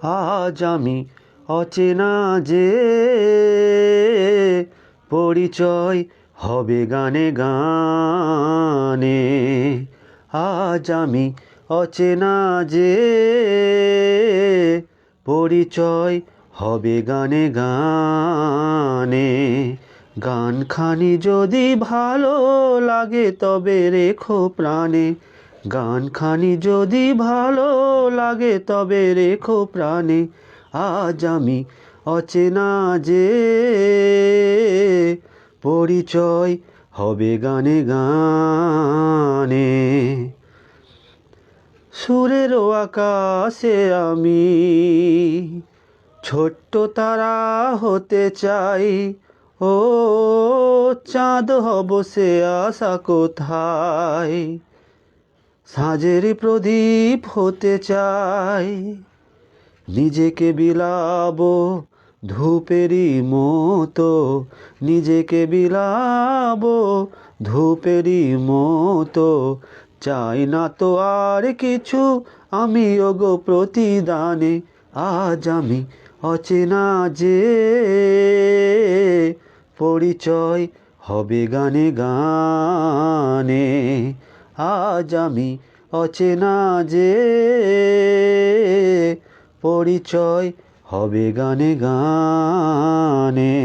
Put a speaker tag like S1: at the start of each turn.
S1: আজ আমি অচেনা যে, পরিচয় হবে গানে গানে। আজ আমি অচেনা যে, পরিচয় হবে গানে গানে। গানখানি যদি ভালো লাগে তবে রেখো প্রাণে, গানখানি যদি ভালো লাগে তবে রেখো প্রাণে। আজ আমি অচেনা যে, পরিচয় হবে গানে গানে। সুরেরও আকাশে আমি ছোট্ট তারা হতে চাই, ও চাঁদ হব সে আশা কোথায়। সাঁঝের প্রদীপ হতে চাই, নিজেকে বিলাবো ধূপেরই মতো, নিজেকে বিলাবো ধূপেরই মতো। চাই না তো আর কিছু আমি ওগো প্রতিদানে। আজ আমি অচেনা যে, পরিচয় হবে গানে গানে। আজ আমি অচেনা যে, পরিচয় হবে গানে গানে।